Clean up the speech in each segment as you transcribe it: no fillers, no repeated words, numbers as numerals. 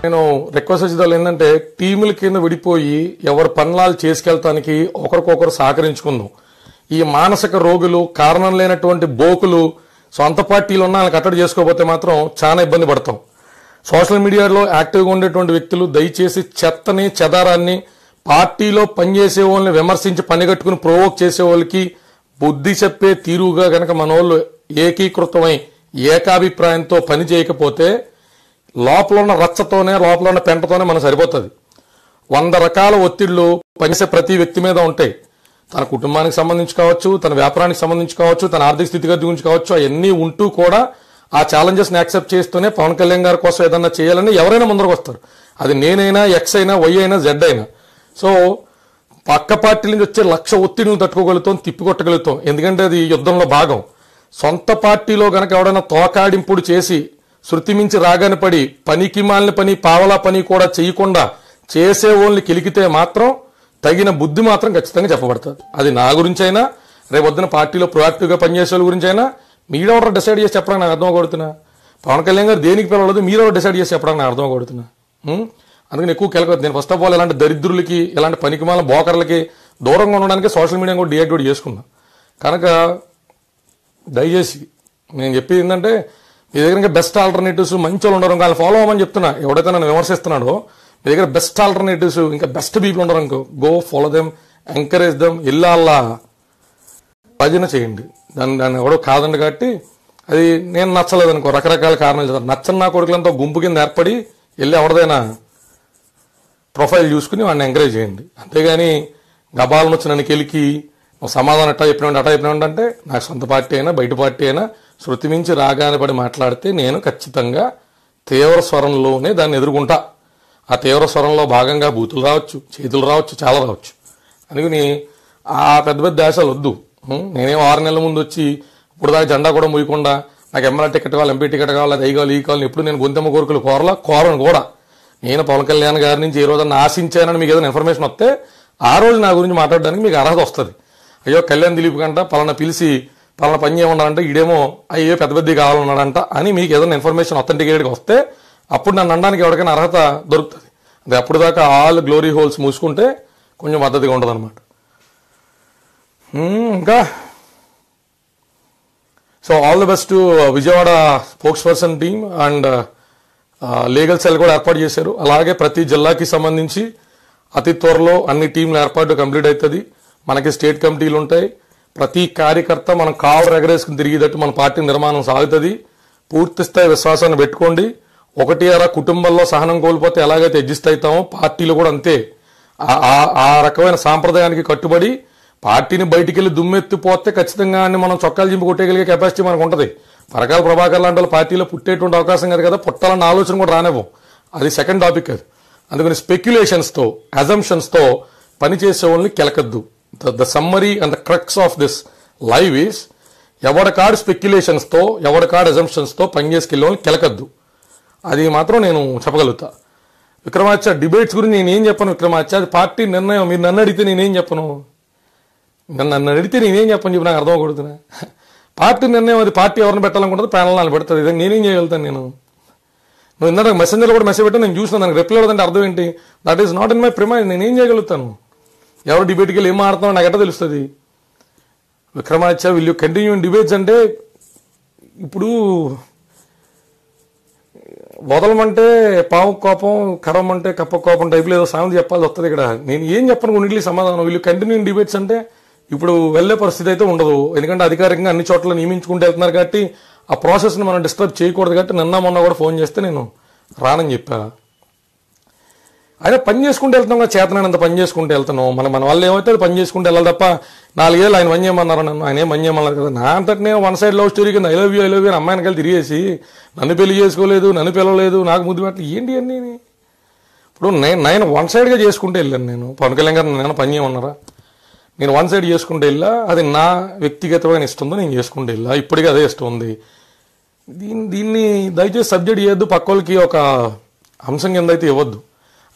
నేను రిక్వెస్ట్ చేసేదాళ్ళు ఏంటంటే టీముల కింద విడిపోయి ఎవరి పనులు చేసుకెళ్తానికి ఒకరికొకరు సహకరించుకుందాం. ఈ మానసిక రోగులు, కారణం లేనటువంటి బోకులు సొంత పార్టీలు ఉన్న వాళ్ళని కట్టడి చేసుకోకపోతే మాత్రం చాలా ఇబ్బంది పడతాం. సోషల్ మీడియాలో యాక్టివ్గా ఉండేటువంటి వ్యక్తులు దయచేసి చెత్తని, చెదారాన్ని పార్టీలో పనిచేసే వాళ్ళని విమర్శించి పనిగట్టుకుని ప్రొవోక్ చేసే వాళ్ళకి బుద్ధి చెప్పే తీరుగా గనక మన వాళ్ళు ఏకీకృతమై ఏకాభిప్రాయంతో పని చేయకపోతే లోపల ఉన్న రచ్చతోనే, లోపల ఉన్న పెంటతోనే మనం సరిపోతుంది. 100 రకాల ఒత్తిళ్లు పనిచేసే ప్రతి వ్యక్తి మీద ఉంటాయి. తన కుటుంబానికి సంబంధించి కావచ్చు, తన వ్యాపారానికి సంబంధించి కావచ్చు, తన ఆర్థిక స్థితిగతి గురించి కావచ్చు, అవన్నీ ఉంటూ కూడా ఆ ఛాలెంజెస్ ని యాక్సెప్ట్ చేస్తూనే పవన్ కళ్యాణ్ గారి కోసం ఏదన్నా చేయాలని ఎవరైనా ముందరకు వస్తారు. అది నేనైనా, ఎక్స్ అయినా, వై అయినా, జెడ్ అయినా. సో పక్క పార్టీల నుంచి వచ్చే 1,00,000 ఒత్తిడిని తట్టుకోగలుగుతాం, తిప్పికొట్టగలుగుతాం. ఎందుకంటే అది యుద్ధంలో భాగం. సొంత పార్టీలో గనక ఎవడైనా తోకాడింపుడు చేసి శృతి మించి రాగాని పడి పనికి మాలిన పని, పావలా పని కూడా చేయకుండా చేసే వాళ్ళని కిలికితే మాత్రం తగిన బుద్ధి మాత్రం ఖచ్చితంగా చెప్పబడుతుంది. అది నా గురించి అయినా, రేపొద్దున పార్టీలో ప్రొయాక్టివ్గా పనిచేసే వాళ్ళ గురించి అయినా మీరెవరో డిసైడ్ చేసి చెప్పడానికి నాకు అర్థం కొడుతున్నా. పవన్ కళ్యాణ్ గారు దేనికి పిలవలేదు, మీరెవరో డిసైడ్ చేసి చెప్పడానికి నాకు అర్థం కొడుతున్నా. అందుకని ఎక్కువ కెలకొద్దు. నేను ఫస్ట్ ఆఫ్ ఆల్ ఇలాంటి దరిద్రులకి, ఇలాంటి పనికిమాల బోకర్లకి దూరంగా ఉండడానికి సోషల్ మీడియా కూడా డియాక్టివేట్ చేసుకున్నా. కనుక దయచేసి నేను చెప్పేది ఏంటంటే మీ దగ్గర ఇంకా బెస్ట్ ఆల్టర్నేటివ్స్ మంచి వాళ్ళు ఉండరు, వాళ్ళని ఫాలో అవ్వమని చెప్తున్నా. ఎవడైతే నన్ను విమర్శిస్తున్నాడో మీ దగ్గర బెస్ట్ ఆల్టర్నేటివ్స్, ఇంకా బెస్ట్ పీపుల్ ఉండరు అనుకో, go follow them, encourage them, ఇల్లా భజన చేయండి. దాన్ని ఎవడో కాదండి. కాబట్టి అది నేను నచ్చలేదు అనుకో, రకరకాల కారణాలు చెప్తాను. నచ్చని నా కొడుకులంతా గుంపు కింద ఏర్పడి వెళ్ళి ఎవరిదైనా ప్రొఫైల్ చూసుకుని వాడిని ఎంకరేజ్ చేయండి. అంతేగాని గబాలను వచ్చి నన్ను కెలికి సమాధానం అట్టా చెప్పినాడు అంటే నాకు సొంత పార్టీ అయినా, బయట పార్టీ అయినా శృతి మించి రాగానే పడి మాట్లాడితే నేను ఖచ్చితంగా తీవ్ర స్వరంలోనే దాన్ని ఎదుర్కొంటా. ఆ తీవ్ర స్వరంలో భాగంగా బూతులు రావచ్చు, చేతులు రావచ్చు, చాలా రావచ్చు. అందుకని ఆ పెద్ద పెద్ద దేశాలు వద్దు. నేనేం 6 నెలల ముందు వచ్చి ఇప్పుడు దాకా జెండా కూడా మూయకుండా నాకు ఎమ్మెల్యే టికెట్ కావాలి, ఎంపీ టికెట్ కావాలి, అది కావాలి, ఈ కావాలి, ఎప్పుడు నేను గొంతెమ్మ కోరికలు కోరను కూడా. నేను పవన్ కళ్యాణ్ గారి నుంచి ఏ రోజన్నా ఆశించానని మీకు ఏదైనా ఇన్ఫర్మేషన్ వస్తే ఆ రోజు నా గురించి మాట్లాడడానికి మీకు అర్హత వస్తుంది. అయ్యో కళ్యాణ్ దిలీప్ కంట పలానా పిలిచి పలానా పని చేయమన్నారంటే ఈడేమో అయ్యో పెద్ద పెద్దవి కావాలన్నాడంట అని మీకు ఏదైనా ఇన్ఫర్మేషన్ అథెంటికేట్గా వస్తే అప్పుడు నన్ను అనడానికి ఎవరికైనా అర్హత దొరుకుతుంది. అది అప్పుడు దాకా ఆల్ గ్లోరీ హోల్స్ మూసుకుంటే కొంచెం పద్ధతిగా ఉండదు అనమాట. ఇంకా so all the best to Vijayawada spokes person team and legal cell కూడా ఏర్పాటు చేశారు. అలాగే ప్రతి జిల్లాకి సంబంధించి అతి త్వరలో అన్ని టీంల ఏర్పాటు కంప్లీట్ అవుతుంది. మనకి స్టేట్ కమిటీలు ఉంటాయి. ప్రతి కార్యకర్త మనం కావర్ ఎగరేసుకుని తిరిగేటట్టు మన పార్టీ నిర్మాణం సాగుతుంది. పూర్తి స్థాయి విశ్వాసాన్ని పెట్టుకోండి. 1 కుటుంబంలో సహనం కోల్పోతే ఎలాగైతే అడ్జస్ట్ అవుతామో పార్టీలు కూడా అంతే. ఆ రకమైన సాంప్రదాయానికి కట్టుబడి పార్టీని బయటికి వెళ్ళి దుమ్మెత్తిపోతే ఖచ్చితంగా మనం చొక్కాలు చింపి కొట్టేయగలిగే కెపాసిటీ మనకు ఉంటుంది. పరకాల ప్రభాకర్ లాంటి పార్టీలో పుట్టేటువంటి అవకాశం కాదు కదా, పుట్టాలన్న ఆలోచన కూడా రానివ్వం. అది సెకండ్ టాపిక్. అది అందుకని స్పెక్యులేషన్స్తో, అజంప్షన్స్తో పనిచేసే వాళ్ళని కెలకద్దు. The summary and the crux of this live is ఎవరికాడు స్పెక్యులేషన్స్తో, ఎవరికాడు అజంప్షన్స్తో పనిచేసుకెళ్ళే వాళ్ళని కెలకద్దు. అది మాత్రం నేను చెప్పగలుగుతా. విక్రమాదిత్య డిబేట్స్ గురించి నేనేం చెప్పను. విక్రమాదిత్య అది పార్టీ నిర్ణయం. మీరు నన్ను అడిగితే నేనేం చెప్పను. నన్ను అడిగితే నేనేం చెప్పను చెప్పి నాకు అర్థం కొడుతున్నా. పార్టీ నిర్ణయం. అది పార్టీ ఎవరిని పెట్టాలనుకుంటుంది, ప్యానల్ పెడుతుంది. ఇది నేనేం చేయగలుగుతాను. నువ్వు ఇందాక మెసెంజర్లో కూడా మెసేజ్ పెట్టా, నేను చూసిన దానికి రిప్లై ఇవ్వదంటే అర్థం ఏంటి? That is not in my premise. నేనేం చేయగలుగుతాను? ఎవరు డిబేట్కి వెళ్ళి ఏం మాట్లాడుతున్నావు నాకు ఎట్లా తెలుస్తుంది? Vikramaditya will you continue in debates అంటే ఇప్పుడు వదలమంటే పావు కోపం, కడవమంటే కప్ప కోపం టైప్లో ఏదో సామెత చెప్పాల్సి వస్తుంది ఇక్కడ. నేను ఏం చెప్పను కొన్నింటికి సమాధానం. వీళ్ళు కంటిన్యూ ఇన్ డిబేట్స్ అంటే ఇప్పుడు వెళ్లే పరిస్థితి అయితే ఉండదు. ఎందుకంటే అధికారికంగా అన్ని చోట్ల నియమించుకుంటూ వెళ్తున్నారు కాబట్టి ఆ ప్రాసెస్ని మనం డిస్టర్బ్ చేయకూడదు. కాబట్టి మొన్న కూడా ఫోన్ చేస్తే నేను రానని చెప్పా. అయినా పని చేసుకుంటూ వెళ్తున్నాం కదా, చేతనంత పని చేసుకుంటూ వెళ్తున్నాం. మన వాళ్ళు ఏమైతే అది పని చేసుకుంటూ వెళ్ళాలి తప్ప 4 ఏళ్ళు ఆయన పని చేయమన్నారు, నన్ను ఆయన ఏం పని చేయమన్నారు కదా. నా అంతటి నేను వన్ సైడ్ లవ్ స్టోరీ కింద ఐ లవ్ యూ అని అమ్మాయిని కలిసి తిరిగేసి నన్ను పెళ్లి చేసుకోలేదు, నన్ను పిలవలేదు, నాకు ముద్దు పెట్టలేదు, ఏంటి అన్నీ. ఇప్పుడు నేను వన్ సైడ్గా చేసుకుంటూ వెళ్ళాను. నేను పవన్ కళ్యాణ్ గారు నేను పని చేయమన్నారా? నేను వన్ సైడ్ చేసుకుంటూ వెళ్ళా. అది నా వ్యక్తిగతమైన ఇష్టంతో నేను చేసుకుంటూ వెళ్ళా. ఇప్పటికీ అదే ఇష్టం ఉంది. దీన్ని దయచేసి సబ్జెక్ట్ చేయొద్దు, పక్క వాళ్ళకి ఒక అంశం కింద అయితే ఇవ్వద్దు.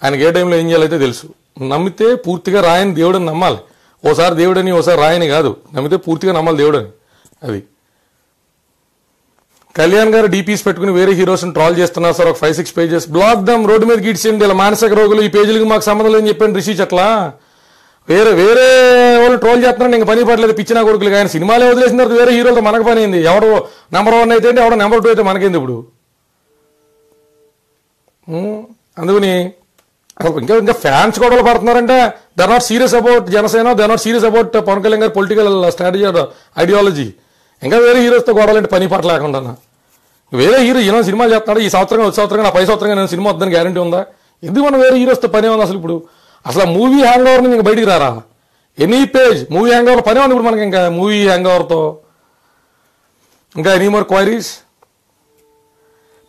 ఆయనకి ఏ టైంలో ఏం చేయాలైతే తెలుసు. నమ్మితే పూర్తిగా రాయని దేవుడని నమ్మాలి. ఓసారి దేవుడని ఓసారి రాయని కాదు, నమ్మితే పూర్తిగా నమ్మాలి దేవుడని. అది కళ్యాణ్ గారు డీపీస్ పెట్టుకుని వేరే హీరోస్ని ట్రాల్ చేస్తున్నారు సార్, ఒక 5-6 పేజెస్ బ్లాక్ దమ్, రోడ్డు మీద గీడ్చేయండి, ఇలా మానసిక రోగులు ఈ పేజీలకి మాకు సంబంధం లేదని చెప్పాను రిషి అట్లా. వేరే వాళ్ళు ట్రోల్ చేస్తున్నాడు, ఇంకా పని పడలేదు పిచ్చిన కొడుకులు. కానీ సినిమాలే వదిలేసిన తర్వాత వేరే హీరోలతో మనకు పని అయింది. ఎవడో నెంబర్ 1 అయితే ఎవడో నెంబర్ 2 అయితే మనకేంది ఇప్పుడు. అందుకని ఇంకా ఫ్యాన్స్ గొడవలు పడుతున్నారంటే they are not serious about Janasena, they are not serious about Pawan Kalyan గారి పొలిటికల్ స్ట్రాటజీ ఐడియాలజీ. ఇంకా వేరే హీరోస్తో గొడవలంటే పని పాట లేకుండా. వేరే హీరో ఈయన సినిమా చేస్తున్నాడు, ఈ సంవత్సరంగా వచ్చే సంవత్సరంగా నా 5 సంవత్సరంగా నేను సినిమా వద్దని గ్యారంటీ ఉందా? ఎందుకు మనం వేరే హీరోస్తో పని ఉంది అసలు? ఇప్పుడు అసలు మూవీ హ్యాంగ్ ఓవర్ నుంచి ఇంకా బయటికి రారా? Any page movie hang over పని ఉంది ఇప్పుడు మనకి. ఇంకా మూవీ హ్యాంగ్ ఓవర్తో ఇంకా ఎనీ మోర్ క్వైరీస్?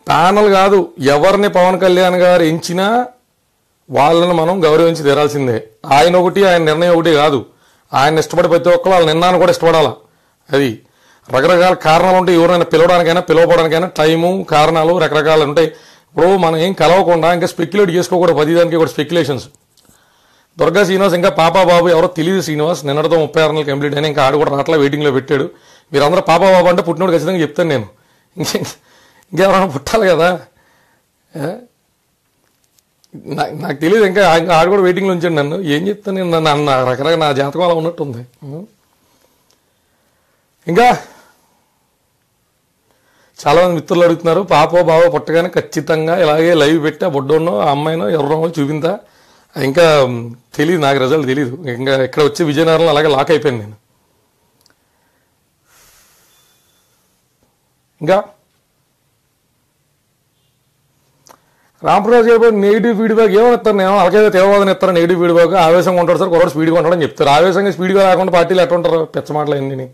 ప్యానల్ కాదు, ఎవరిని పవన్ కళ్యాణ్ గారు ఎంచినా వాళ్ళని మనం గౌరవించి తీరాల్సిందే. ఆయన ఒకటి, ఆయన నిర్ణయం ఒకటి కాదు. ఆయన ఇష్టపడి ప్రతి ఒక్కరు వాళ్ళ నిర్ణయాన్ని కూడా ఇష్టపడాలా. అది రకరకాల కారణాలు ఉంటాయి. ఎవరైనా పిలవడానికైనా పిలవడానికైనా టైము కారణాలు రకరకాలు ఉంటాయి. ఇప్పుడు మనం ఏం కలవకుండా ఇంకా స్పెక్యులేట్ చేసుకోకూడదు. 10 దానికి కూడా స్పెక్యులేషన్స్. దుర్గా శ్రీనివాస్ ఇంకా పాపా బాబు ఎవరో తెలియదు. శ్రీనివాస్ నిన్నటితో 36 నెలలు కంప్లీట్ అయినా ఇంకా ఆడు కూడా రాట్లా, వెయిటింగ్లో పెట్టాడు. మీరందరూ పాపా బాబు అంటే పుట్టినోడు ఖచ్చితంగా చెప్తాను నేను. ఇంకెవరైనా పుట్టాలి కదా. నాకు తెలియదు, ఇంకా ఆడు కూడా వెయిటింగ్లో ఉంచాడు నన్ను. ఏం చెప్తాను నేను, నన్ను రకరకాల నా జాతకం అలా ఉన్నట్టుంది. ఇంకా చాలామంది మిత్రులు అడుగుతున్నారు, పాపో బాబో పుట్టగానే ఖచ్చితంగా ఇలాగే లైవ్ పెట్టి ఆ బొడ్డోనో ఆ అమ్మాయినో ఎవరినో చూపిందా? ఇంకా తెలియదు, నాకు రిజల్ట్ తెలియదు. ఇంకా ఇక్కడ వచ్చి విజయనగరంలో అలాగే లాక్ అయిపోయాను నేను. ఇంకా రామప్రసాద్ గారు నెగిటివ్ ఫీడ్బ్యాక్ ఏమని ఇస్తారు? నేను అలాగే తీవ్రవాదన ఇస్తారు. నెగిటివ్ ఫీడ్బ్యాక్ ఆవేశంగా ఉంటాడు సార్, కొరడు స్పీడ్గా ఉంటాడని చెప్తారు. ఆవేశంగా స్పీడ్గా రాకుండా పార్టీలు ఎట్లా ఉంటారు? పెచ్చ మాటలు అన్నీ.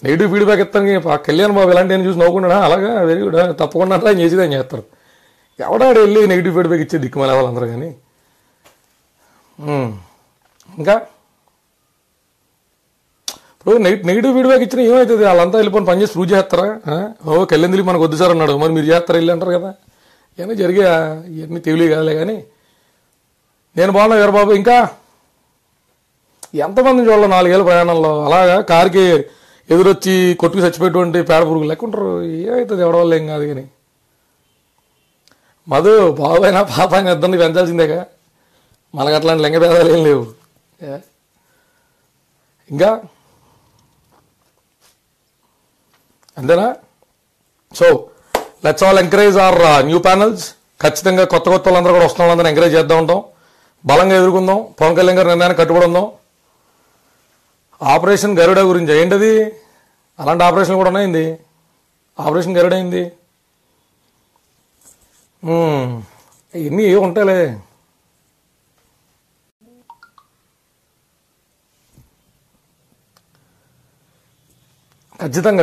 నెగిటివ్ ఫీడ్బ్యాక్ ఇస్తాను. కళ్యాణ్ బాబు ఇలాంటి నేను చూసి నవ్వుకున్నాడా, అలాగా వెరీ గుడ్ తప్పకుండా ఆయన చేసేది అని చేస్తారు. ఎవడాడు వెళ్ళి నెగిటివ్ ఫీడ్బ్యాక్ ఇచ్చే దిక్కుమాల వాళ్ళందరూ. కానీ ఇంకా ఇప్పుడు నెగిటివ్ ఫీడ్బ్యాక్ ఇచ్చినా ఏమవుతుంది? వాళ్ళంతా వెళ్ళిపోయి పని చేసి ప్రూవ్ చేస్తారా? కళ్యాణ్ దిలీప్ మనకు వద్దు సార్ అన్నాడు, మరి మీరు చేస్తారా వెళ్ళి అంటారు కదా. ఇవన్నీ జరిగా, ఇవన్నీ తెలియ కాదులే. కానీ నేను బాగున్నా వీరబాబు. ఇంకా ఎంతమంది చూడాలి 4 ఏళ్ళ ప్రయాణంలో అలాగా కారుకి ఎదురొచ్చి కొట్టుకు చచ్చిపోయేటువంటి పేడ పురుగులు లెక్కుంటారు. ఏమవుతుంది ఎవడ వల్ల ఏం కాదు. కానీ మధు బాబు అయినా పాప అయినా ఇద్దరిని పెంచాల్సిందేగా. మనకు అట్లాంటి లెంగ భేదాలు ఏం లేవు. ఇంకా అంతేనా? So let's all encourage are new panels. ఖచ్చితంగా కొత్త వాళ్ళందరూ కూడా వస్తున్న వాళ్ళందరూ ఎంకరేజ్ చేస్తూ ఉంటాం. బలంగా ఎదుర్కొందాం. పవన్ కళ్యాణ్ గారి నిర్ణయాన్ని కట్టుబడి ఉందాం. ఆపరేషన్ గరుడ గురించి ఏంటది? అలాంటి ఆపరేషన్ కూడా ఉన్నాయింది. ఆపరేషన్ గరుడ అయింది. ఇవన్నీ ఏ ఉంటాయిలే.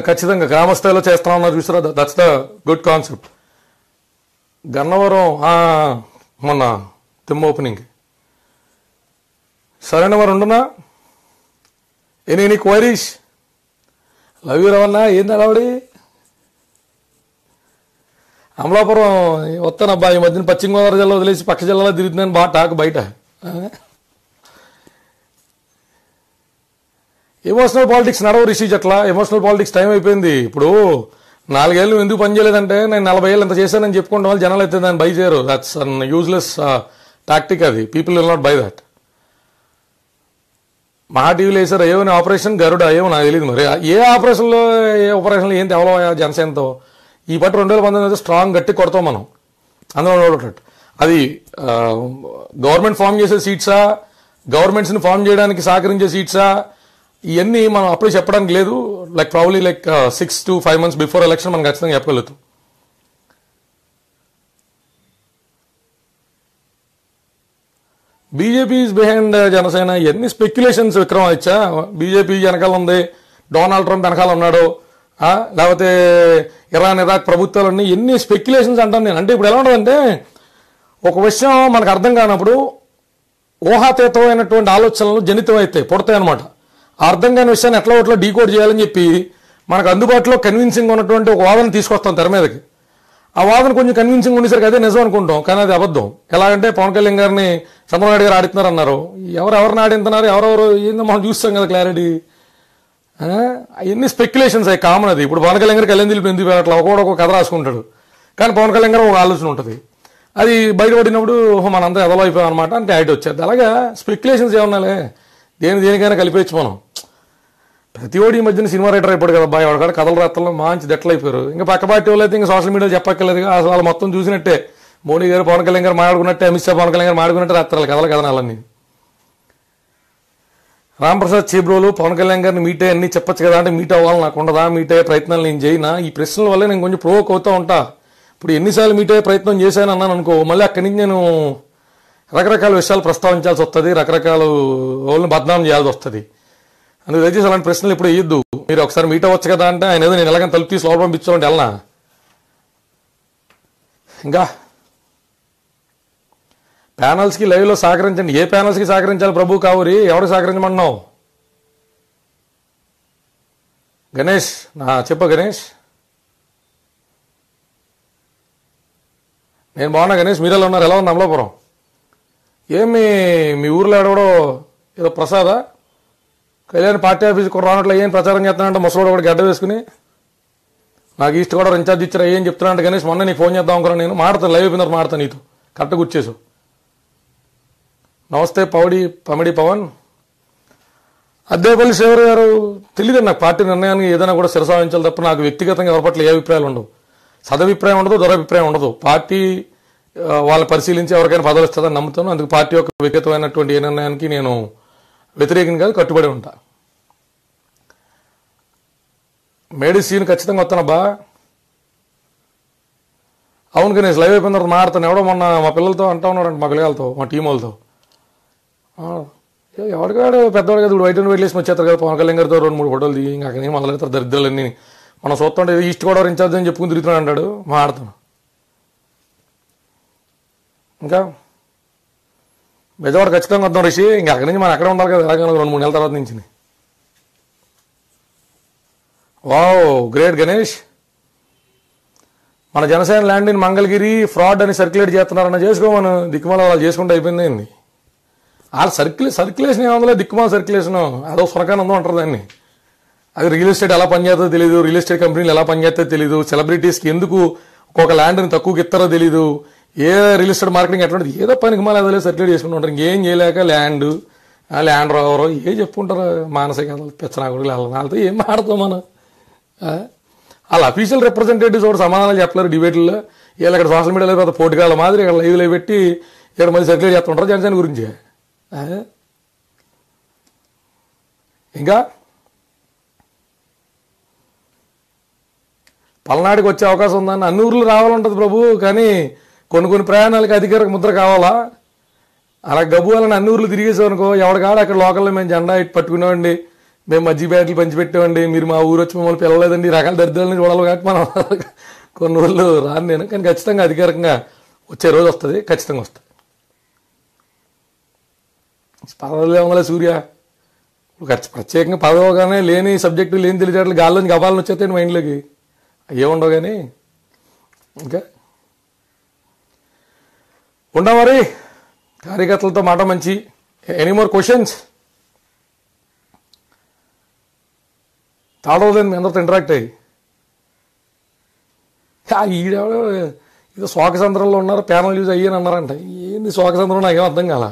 ఖచ్చితంగా గ్రామస్థాయిలో చేస్తా ఉన్నారు చూసారా? That's the good concept. Gannavaram మొన్న తిమ్మ ఓపెనింగ్ సరైన వారు ఉండనా? Any queries? Love you Ravanna. ఏంది అలవాడి? అమలాపురం వస్తానబ్బా, ఈ మధ్యన పశ్చిమ గోదావరి జిల్లా వదిలేసి పక్క జిల్లాలో తిరుగుతున్నాను బాగా టాక్ బయట. ఎమోషనల్ పాలిటిక్స్ నడవ రిషి అట్లా. ఎమోషనల్ పాలిటిక్స్ టైం అయిపోయింది. ఇప్పుడు 4 ఏళ్ళు నువ్వు ఎందుకు పని చేయలేదంటే నేను 40 ఏళ్ళు ఎంత చేశానని చెప్పుకుంటే వాళ్ళు జనాలు అయితే దాన్ని బై చేయరు. That's an useless tactic. అది people will not buy that. Maha టీవీలో వేసారు ఏమని ఆపరేషన్ గరుడ, ఏమో నాకు తెలియదు. మరి ఏ ఆపరేషన్లో ఏం తెవలో జనసేనతో ఈ పట్టు 2019 స్ట్రాంగ్ గట్టి కొడతాం మనం. అందులో అది గవర్నమెంట్ ఫామ్ చేసే సీట్సా, గవర్నమెంట్స్ని ఫామ్ చేయడానికి సహకరించే సీట్సా, ఇవన్నీ మనం అప్పుడే చెప్పడానికి లేదు. Like probably 6 to 5 months before election మనం ఖచ్చితంగా చెప్పగలుగుతాం. BJP is behind Janasena. ఇవన్నీ స్పెక్యులేషన్స్. విక్రమాదిత్య బీజేపీ వెనకాల ఉంది, డొనాల్డ్ ట్రంప్ వెనకాల ఉన్నాడు, లేకపోతే ఇరాక్ ప్రభుత్వాలన్నీ ఎన్ని స్పెక్యులేషన్స్ అంటాను నేను. అంటే ఇప్పుడు ఎలా ఉంటుందంటే ఒక విషయం మనకు అర్థం కానప్పుడు ఊహాతీతమైనటువంటి ఆలోచనలు జనితం అయితే పుడతాయి అనమాట. ఆ అర్థం కాని విషయాన్ని ఎట్లా డీకోడ్ చేయాలని చెప్పి మనకు అందుబాటులో కన్విన్సింగ్ ఉన్నటువంటి ఒక వాదన తీసుకొస్తాం తెర మీదకి. ఆ వాదన కొంచెం కన్విన్సింగ్ ఉండేసరికి అదే నిజం అనుకుంటాం, కానీ అది అబద్ధం. ఎలాగంటే పవన్ కళ్యాణ్ గారిని చంద్రబాబు నాయుడు గారు ఆడిస్తున్నారు అన్నారు. ఎవరెవరిని ఆడింటున్నారు, ఎవరెవరు ఏందో మనం చూస్తాం కదా క్లారిటీ. అవన్నీ స్పెక్యులేషన్స్ అవి కామన్. అది ఇప్పుడు పవన్ కళ్యాణ్ గారు కళ్యాణ్ దిలీప్ ఎందుకు అట్లా ఒక కథ రాసుకుంటాడు, కానీ పవన్ కళ్యాణ్ గారు ఒక ఆలోచన ఉంటుంది, అది బయటపడినప్పుడు మనంతా ఎదలో అయిపోయాం అనమాట అంటే యాడ్ వచ్చేది. అలాగా స్పెక్యులేషన్స్ ఏమన్నాలే, దేనికైనా కలిపేయచ్చు మనం. ప్రతి ఓడి ఈ మధ్యన సినిమా రైటర్ అయిపోయాడు కదా బాయ్, వాడు కథలు రాత్రలో మంచి దెట్లు అయిపోయారు. ఇంకా పక్క పార్టీ వాళ్ళు అయితే ఇంకా సోషల్ మీడియాలో చెప్పక్కర్లేదు, అసలు వాళ్ళు మొత్తం చూసినట్టే. మోడీ గారు పవన్ కళ్యాణ్ గారు మాట్లాడుకున్నట్టే, అమిత్ షా పవన్ కళ్యాణ్ గారు మాట్లాడుకున్నట్టే రాత్రాలు కథనాలన్నీ. రాంప్రసాద్ చేబ్రోలు పవన్ కళ్యాణ్ గారిని మీట్ అయ్యి అన్ని చెప్పచ్చు కదా అంటే, మీట్ అవ్వాలి నాకు ఉండదా, మీట్ అయ్యే ప్రయత్నాలు నేను చేయనా, ఈ ప్రశ్నల వల్లే నేను కొంచెం ప్రోవోక్ అవుతూ ఉంటా. ఇప్పుడు ఎన్నిసార్లు మీట్ అయ్యే ప్రయత్నం చేశాను అన్నాను అనుకో, మళ్ళీ అక్కడి నుంచి నేను రకరకాల విషయాలు ప్రస్తావించాల్సి వస్తుంది, రకరకాల వాళ్ళని బద్నాం చేయాల్సి వస్తుంది. అందుకు దయచేసి అలాంటి ప్రశ్నలు ఇప్పుడు వేయద్దు. మీరు ఒకసారి మీట్ అవ్వచ్చు కదా అంటే, ఆయన ఏదో నేను ఎలాగని తలుపు తీసి లోపల పంపించాలంటే వెళ్ళనా. ఇంకా ప్యానల్స్కి లైవ్లో సహకరించండి. ఏ ప్యానల్స్కి సహకరించాలి ప్రభు కావురి, ఎవరికి సహకరించమన్నావు గణేష్? చెప్పు గణేష్. నేను బాగున్నా గణేష్, మీరు ఎలా ఉన్నారు? ఎలా ఉంది అమలాపురం? ఏమి మీ ఊర్లో ఆడవడో ఏదో ప్రసాదా కళ్యాణ్ పార్టీ ఆఫీస్కి కూడా రానట్లు ఏం ప్రచారం చేస్తున్నానంటే ముసలోడు కూడా గడ్డ వేసుకుని నాకు ఈస్ట్ కూడా ఇన్ఛార్జ్ ఇచ్చారా ఏం చెప్తున్నానంటే గణేష్ మొన్న నీకు ఫోన్ చేద్దాం అనుకున్నాను, నేను మాడతాను లైవ్ అయిపోయినారు మాడతాను నీతో కరెక్ట్ గుర్చేసు. నమస్తే పమిడి పవన్. అద్దేపల్లి శివర్ గారు తెలియదు నాకు, పార్టీ నిర్ణయానికి ఏదైనా కూడా శిరసావించాలి తప్ప నాకు వ్యక్తిగతంగా ఎవరి పట్ల ఏ అభిప్రాయాలు ఉండవు. సదభిప్రాయం ఉండదు, దురభిప్రాయం ఉండదు. పార్టీ వాళ్ళని పరిశీలించి ఎవరికైనా పదవులు ఇస్తుందని నమ్ముతాను. అందుకు పార్టీ యొక్క వ్యక్తిగతమైనటువంటి ఏ నిర్ణయానికి నేను వ్యతిరేకం కాదు, కట్టుబడి ఉంటా. మేడీ సీన్ ఖచ్చితంగా వస్తానబ్బా. అవును గణేష్ లైవ్ అయిపోయిన తర్వాత మాడతాను. ఎవడో మొన్న మా పిల్లలతో అంటా ఉన్నాడంట, మా పిల్లలతో మా టీం వాళ్ళతో, ఎవరికాడు పెద్దవాడు కదా, ఇప్పుడు వైట్ అండ్ వైట్ వేసి వచ్చేస్తారు కదా పవన్ కళ్యాణ్ గారితో 2-3 ఫోటోలు దిగి ఇంకా అక్కడ మొదలెడతారు దరిద్రాలన్నీ. మనం చూస్తుంటే ఈస్ట్ గోదావరి ఇన్ఛార్జ్ అని చెప్పుకుని తిరుగుతున్నాడు అంటాడు, మాడతాను. ఇంకా బెజవాడ ఖచ్చితంగా వద్దాం రిషి, ఇంకా అక్కడి నుంచి మనం అక్కడ ఉండాలి కదా ఎలాగైనా 2-3 నెలల తర్వాత నుంచి. Wow great Ganesh. మన Janasena land in Mangalagiri fraud అని సర్క్యులేట్ చేస్తున్నారన్న చేసుకోమను, దిక్కుమాల వాళ్ళు చేసుకుంటే అయిపోయింది ఏంది. వాళ్ళ సర్క్యులేషన్ ఏముందో దిక్కుమాల సర్క్యులేషన్, అదో సురకానందం అంటారు దాన్ని. అది రియల్ ఎస్టేట్ ఎలా పనిచేస్తుందో తెలియదు, రియల్ ఎస్టేట్ కంపెనీలు ఎలా పనిచేస్తుందో తెలియదు, సెలబ్రిటీస్కి ఎందుకు ఒక్కొక్క ల్యాండ్ని తక్కువకి ఇస్తారో తెలీదు, ఏ రియల్ ఎస్టేట్ మార్కెటింగ్ ఎట్లాంటిది, ఏదో పనికి మళ్ళీ అదే సర్క్యులేట్ చేసుకుంటూ ఉంటారు. ఇంకేం చేయలేక ల్యాండ్ రోవరో ఏ చెప్పుకుంటారు మానసిక పెచ్చనాకుడు వాళ్ళతో ఏం మాడతాం మనం. వాళ్ళ అఫీషియల్ రిప్రజెంటేటివ్స్ కూడా సమాధానాలు చెప్పలేరు డిబేట్లో. వీళ్ళు ఇక్కడ సోషల్ మీడియాలో పెద్ద పోటీగాళ్ళ మాదిరి ఇక్కడ లైవ్లో పెట్టి ఇక్కడ మళ్ళీ సర్క్యులేట్ చేస్తుంటారు జనసేన గురించి. ఇంకా పల్నాడుకి వచ్చే అవకాశం ఉందని అన్ని ఊర్లు రావాలంటుంది ప్రభు, కానీ కొన్ని ప్రయాణాలకి అధికారిక ముద్ర కావాలా. అలా గబ్బు వాళ్ళని అన్ని ఊర్లు తిరిగేసామనుకో, ఎవరికాడ అక్కడ లోకల్లో మేము జెండా పట్టుకునేవండి, మేము మజ్జిగ బ్యాట్లు పంచిపెట్టేవండి, మీరు మా ఊరు వచ్చి మమ్మల్ని పిలవలేదండి, రకాల దరిద్రాలని చూడాలి కాబట్టి మనం కొన్ని ఊర్లు రాను నేను. కానీ ఖచ్చితంగా అధికారికంగా వచ్చే రోజు వస్తుంది, ఖచ్చితంగా వస్తుంది. పదవులే ఉందలే సూర్య, ప్రత్యేకంగా పదవగానే లేని సబ్జెక్టు లేని తెలిసేట్లు గాల్లోంచి గబాలను వచ్చేస్తాయి మైండ్లోకి, ఏముండవు. కానీ ఇంకా ఉండవు మరి కార్యకర్తలతో మాట మంచి. Any more questions? తాడవలేని మీ అందరితో ఇంటరాక్ట్ అయ్యి ఈడెవడో ఏదో శోకసంద్రంలో ఉన్నారు, ప్యానల్ యూజ్ అయ్యని అన్నారంట. ఏంది శోకసంద్రం నాకేం అర్థం కాల.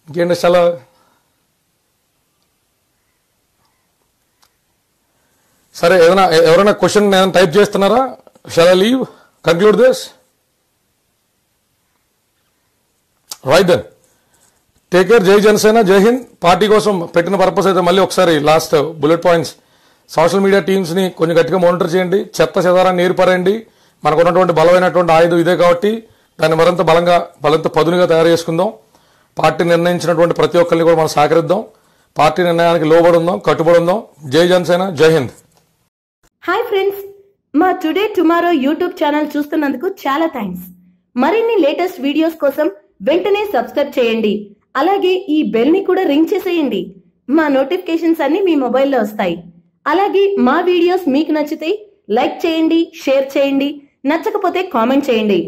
ఇంకేంటి చాలా సరే. ఎవరైనా క్వశ్చన్ ఏదైనా టైప్ చేస్తున్నారా? Shall I leave, conclude this? Right then, take care. జై జనసేన, జై హింద్. పార్టీ కోసం పెట్టిన పర్పస్ అయితే మళ్ళీ ఒకసారి last bullet points. Social media టీమ్స్ని కొంచెం గట్టిగా మానిటర్ చేయండి, చెత్త చెదారాన్ని ఏర్పరండి. మనకు ఉన్నటువంటి బలమైనటువంటి ఆయుధం ఇదే కాబట్టి దాన్ని మరింత బలంత పదునుగా తయారు చేసుకుందాం. పార్టీ నిర్ణయించినటువంటి ప్రతి ఒక్కరిని కూడా మనం సహకరిద్దాం. పార్టీ నిర్ణయానికి లోబడి ఉందాం, కట్టుబడి ఉందాం. జై జనసేన, జై హింద్. హాయ్ ఫ్రెండ్స్, మా టుడే టుమారో యూట్యూబ్ ఛానల్ చూస్తున్నందుకు చాలా థ్యాంక్స్. మరిన్ని లేటెస్ట్ వీడియోస్ కోసం వెంటనే సబ్స్క్రైబ్ చేయండి. అలాగే ఈ బెల్ ని కూడా రింగ్ చేసేయండి. మా నోటిఫికేషన్స్ అన్ని మీ మొబైల్లో వస్తాయి. అలాగే మా వీడియోస్ మీకు నచ్చితే లైక్ చేయండి, షేర్ చేయండి, నచ్చకపోతే కామెంట్ చేయండి.